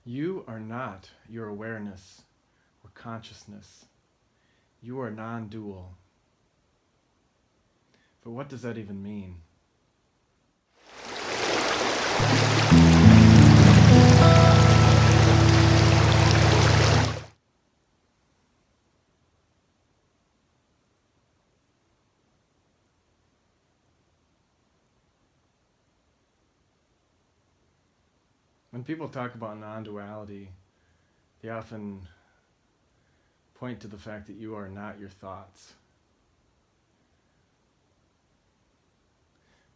You are not your awareness or consciousness. You are non-dual. But what does that even mean? When people talk about non-duality, they often point to the fact that you are not your thoughts.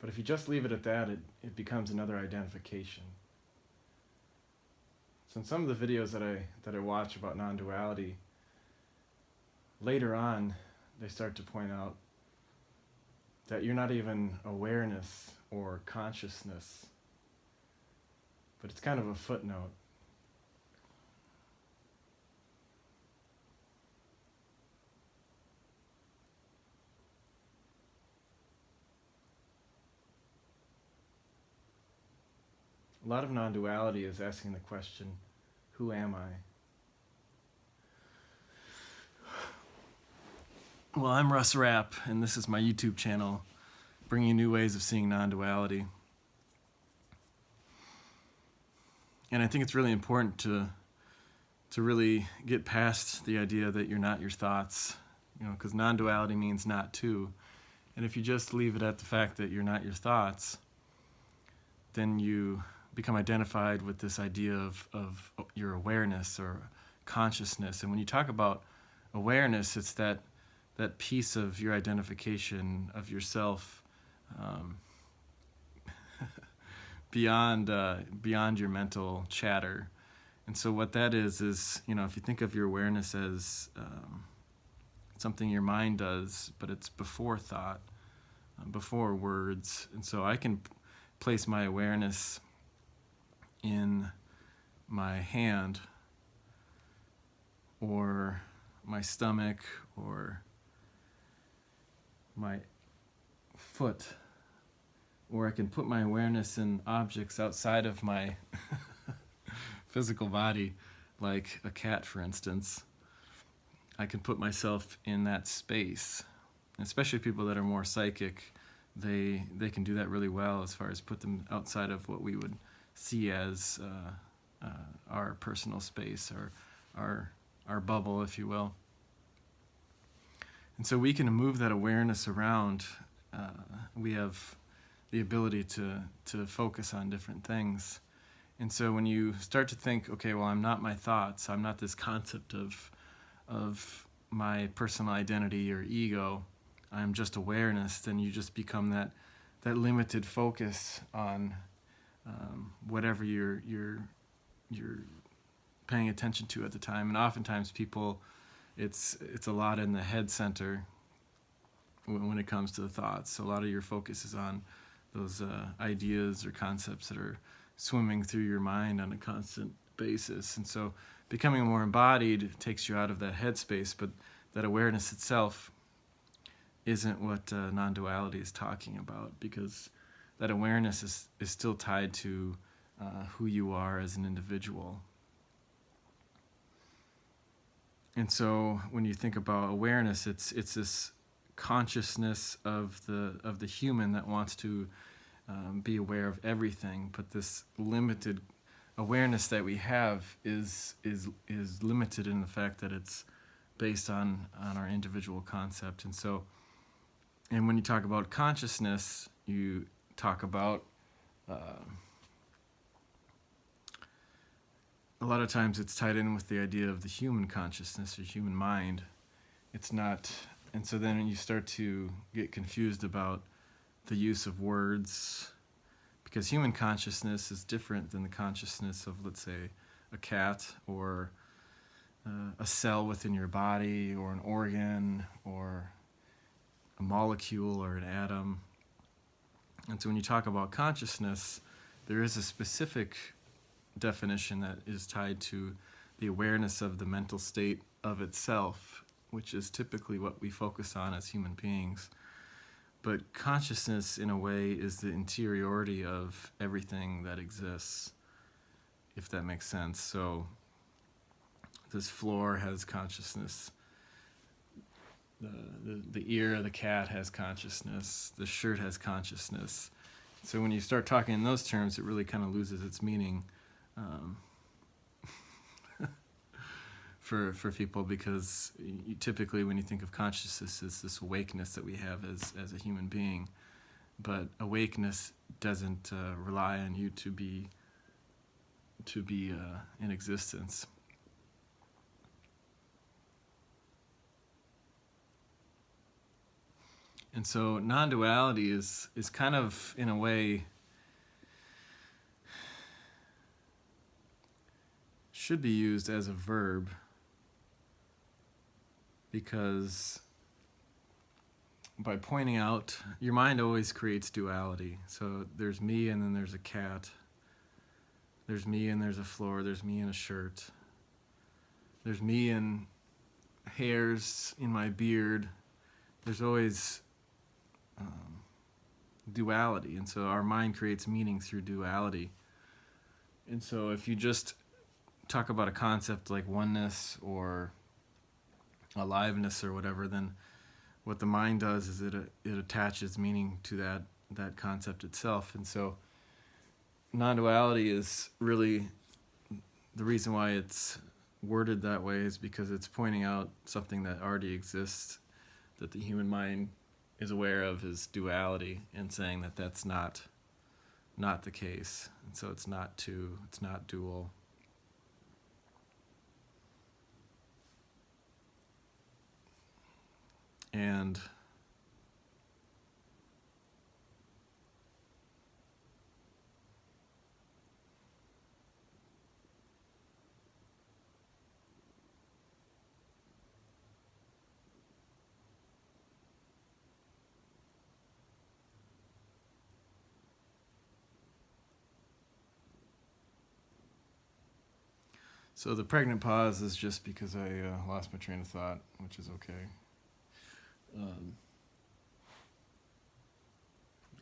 But if you just leave it at that, it becomes another identification. So in some of the videos that I watch about non-duality, later on they start to point out that you're not even awareness or consciousness, but it's kind of a footnote. A lot of non-duality is asking the question, who am I? Well, I'm Russ Rapp, and this is my YouTube channel, bringing new ways of seeing non-duality. And I think it's really important to really get past the idea that you're not your thoughts, because non-duality means not to. And if you just leave it at the fact that you're not your thoughts, then you become identified with this idea of your awareness or consciousness. And when you talk about awareness, it's that piece of your identification of yourself beyond your mental chatter. And so what that is if you think of your awareness as something your mind does, but it's before thought, before words. And so I can place my awareness in my hand or my stomach or my foot, or I can put my awareness in objects outside of my physical body, like a cat, for instance. I can put myself in that space. Especially people that are more psychic, they can do that really well as far as put them outside of what we would see as our personal space or our bubble, if you will. And so we can move that awareness around. We have the ability to focus on different things. And so when you start to think, okay, well, I'm not my thoughts, I'm not this concept of my personal identity or ego, I'm just awareness, then you just become that limited focus on whatever you're paying attention to at the time. And oftentimes people, it's a lot in the head center when it comes to the thoughts. So a lot of your focus is on those ideas or concepts that are swimming through your mind on a constant basis. And so becoming more embodied takes you out of that headspace, but that awareness itself isn't what non-duality is talking about, because that awareness is still tied to who you are as an individual. And so when you think about awareness, it's this consciousness of the human that wants to be aware of everything, but this limited awareness that we have is limited in the fact that it's based on our individual concept. And when you talk about consciousness, you talk about a lot of times it's tied in with the idea of the human consciousness or human mind. It's not, and so then you start to get confused about the use of words, because human consciousness is different than the consciousness of, let's say, a cat or a cell within your body or an organ or a molecule or an atom. And so when you talk about consciousness, there is a specific definition that is tied to the awareness of the mental state of itself, which is typically what we focus on as human beings. But consciousness, in a way, is the interiority of everything that exists. if that makes sense. So this floor has consciousness. The ear of the cat has consciousness. The shirt has consciousness. So when you start talking in those terms, it really kind of loses its meaning for people, because typically when you think of consciousness, it's this awakeness that we have as a human being. But awakeness doesn't rely on you to be in existence. And so non-duality is kind of, in a way, should be used as a verb, because by pointing out, your mind always creates duality. So there's me and then there's a cat. There's me and there's a floor. There's me and a shirt. There's me and hairs in my beard. There's always duality. And so our mind creates meaning through duality. And so if you just talk about a concept like oneness or aliveness or whatever, then what the mind does is it attaches meaning to that concept itself. And so non-duality is really the reason why it's worded that way, is because it's pointing out something that already exists, that the human mind is aware of, is duality, and saying that that's not the case. And so it's not two, it's not dual. And so the pregnant pause is just because I lost my train of thought, which is okay.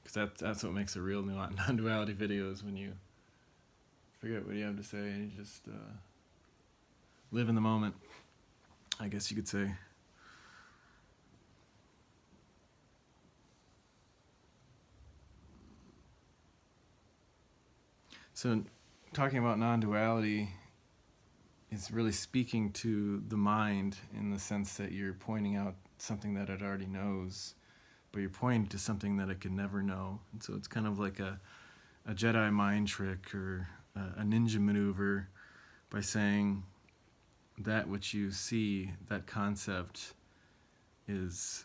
Because that's what makes a real non-duality video, is when you forget what you have to say and you just live in the moment, I guess you could say. So talking about non-duality is really speaking to the mind, in the sense that you're pointing out something that it already knows, but you're pointing to something that it can never know. And so it's kind of like a Jedi mind trick, or a ninja maneuver, by saying that which you see, that concept, is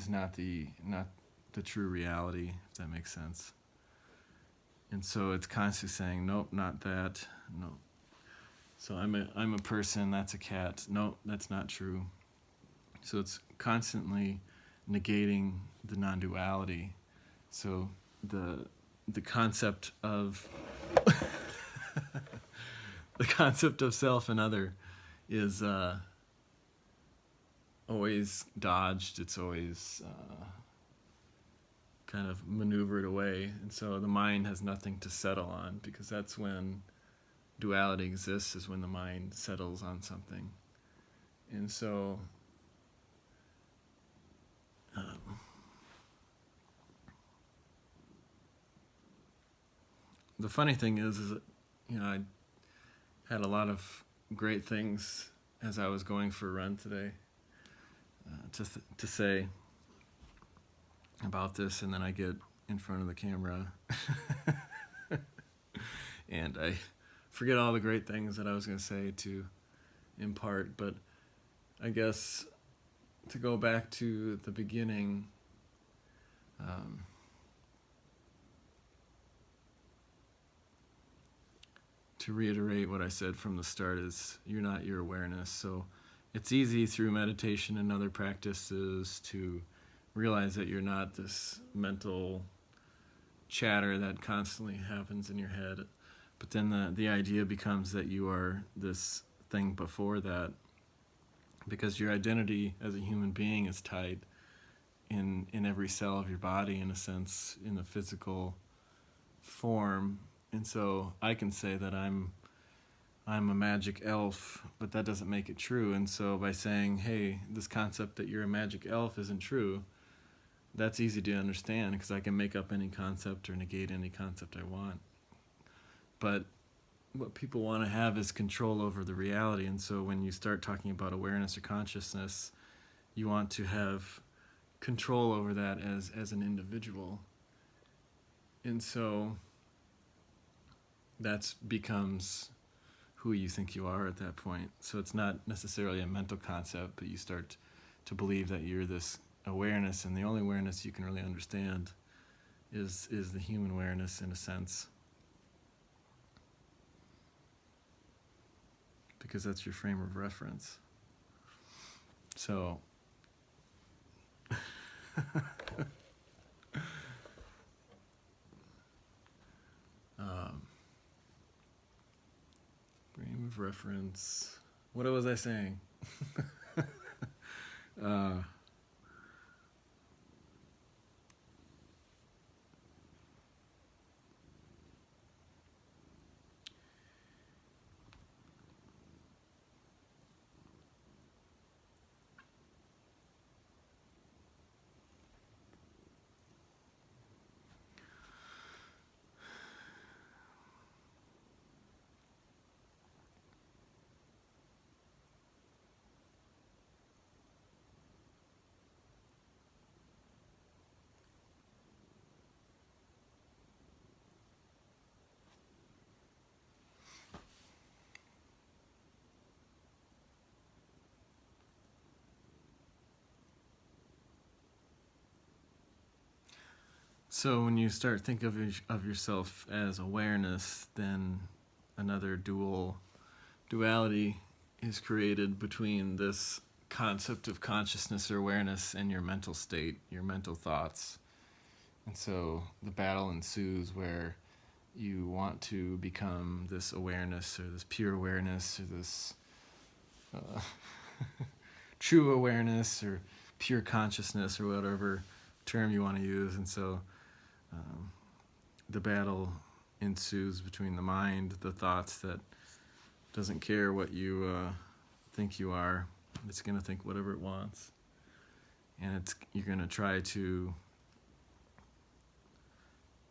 not the true reality, if that makes sense. And so it's constantly saying, nope, not that, no. So I'm a person, that's a cat. No, that's not true. So it's constantly negating the non-duality. So the concept of the concept of self and other is always dodged. It's always kind of maneuvered away. And so the mind has nothing to settle on, because that's when duality exists, is when the mind settles on something. And so the funny thing is that, I had a lot of great things as I was going for a run today to say about this, and then I get in front of the camera and I forget all the great things that I was going to say to impart. But I guess to go back to the beginning, to reiterate what I said from the start, is you're not your awareness. So it's easy through meditation and other practices to realize that you're not this mental chatter that constantly happens in your head. But then the idea becomes that you are this thing before that, because your identity as a human being is tied in every cell of your body, in a sense, in the physical form. And so I can say that I'm I'm a magic elf, but that doesn't make it true. And so by saying, hey, this concept that you're a magic elf isn't true, that's easy to understand because I can make up any concept or negate any concept I want. But what people want to have is control over the reality. And so when you start talking about awareness or consciousness, you want to have control over that as an individual. And so that becomes who you think you are at that point. So it's not necessarily a mental concept, but you start to believe that you're this awareness, and the only awareness you can really understand is the human awareness in a sense. Because that's your frame of reference. So frame of reference. What was I saying? So when you start think of yourself as awareness, then another duality is created between this concept of consciousness or awareness and your mental state, your mental thoughts. And so the battle ensues where you want to become this awareness or this pure awareness or this true awareness or pure consciousness or whatever term you want to use. And so the battle ensues between the mind, the thoughts that doesn't care what you think you are. It's going to think whatever it wants. And you're going to try to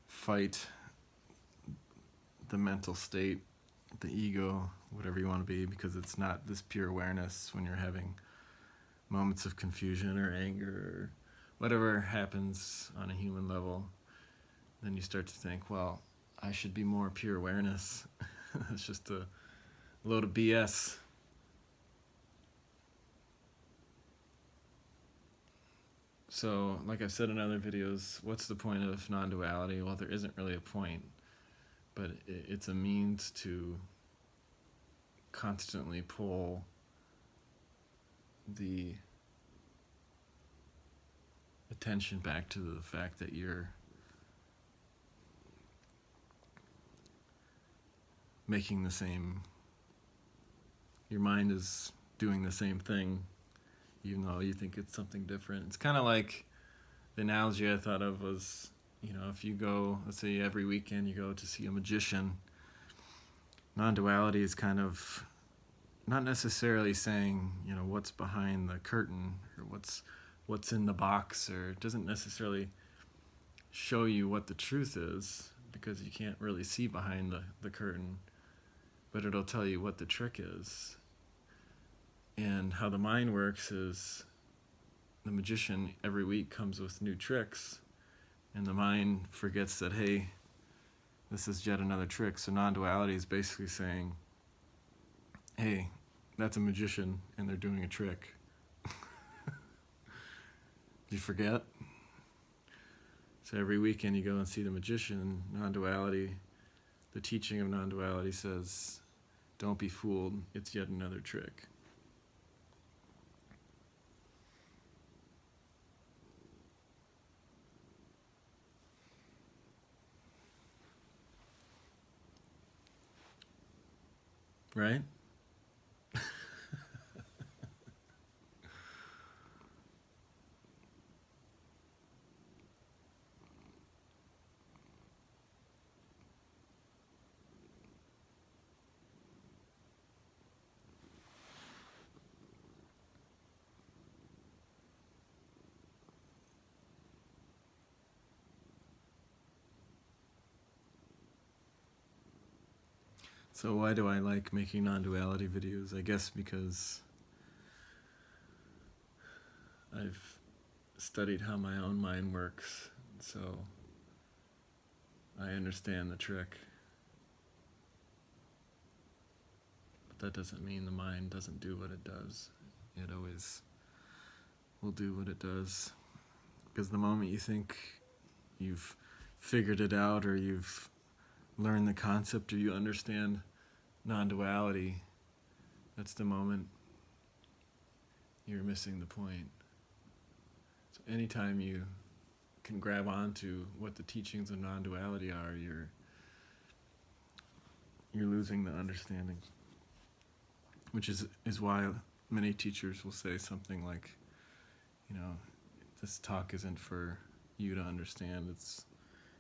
fight the mental state, the ego, whatever you want to be, because it's not this pure awareness when you're having moments of confusion or anger or whatever happens on a human level. Then you start to think, well, I should be more pure awareness. It's just a load of BS. So, like I've said in other videos, what's the point of non-duality? Well, there isn't really a point, but it's a means to constantly pull the attention back to the fact that you're making the same, your mind is doing the same thing, even though you think it's something different. It's kind of like the analogy I thought of was, if you go, let's say every weekend you go to see a magician, non-duality is kind of not necessarily saying, what's behind the curtain or what's in the box, or it doesn't necessarily show you what the truth is because you can't really see behind the curtain, but it'll tell you what the trick is. And how the mind works is the magician every week comes with new tricks, and the mind forgets that, hey, this is yet another trick. So non-duality is basically saying, hey, that's a magician and they're doing a trick. Did you forget? So every weekend you go and see the magician. Non-duality, the teaching of non-duality says, don't be fooled, it's yet another trick. Right? So why do I like making non-duality videos? I guess because I've studied how my own mind works, so I understand the trick. But that doesn't mean the mind doesn't do what it does. It always will do what it does. Because the moment you think you've figured it out, or you've learned the concept, or you understand non-duality, that's the moment you're missing the point. So anytime you can grab onto what the teachings of non-duality are, you're losing the understanding. Which is why many teachers will say something like, this talk isn't for you to understand, it's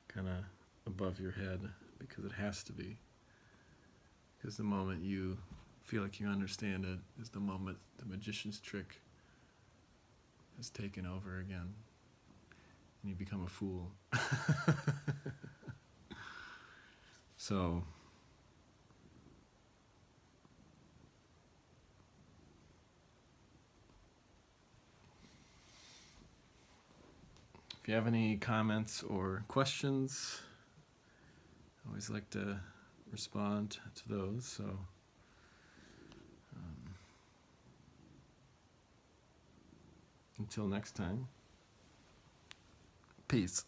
kind of above your head, because it has to be. Because the moment you feel like you understand it is the moment the magician's trick has taken over again, and you become a fool. So, if you have any comments or questions, I always like to respond to those. So, until next time, peace.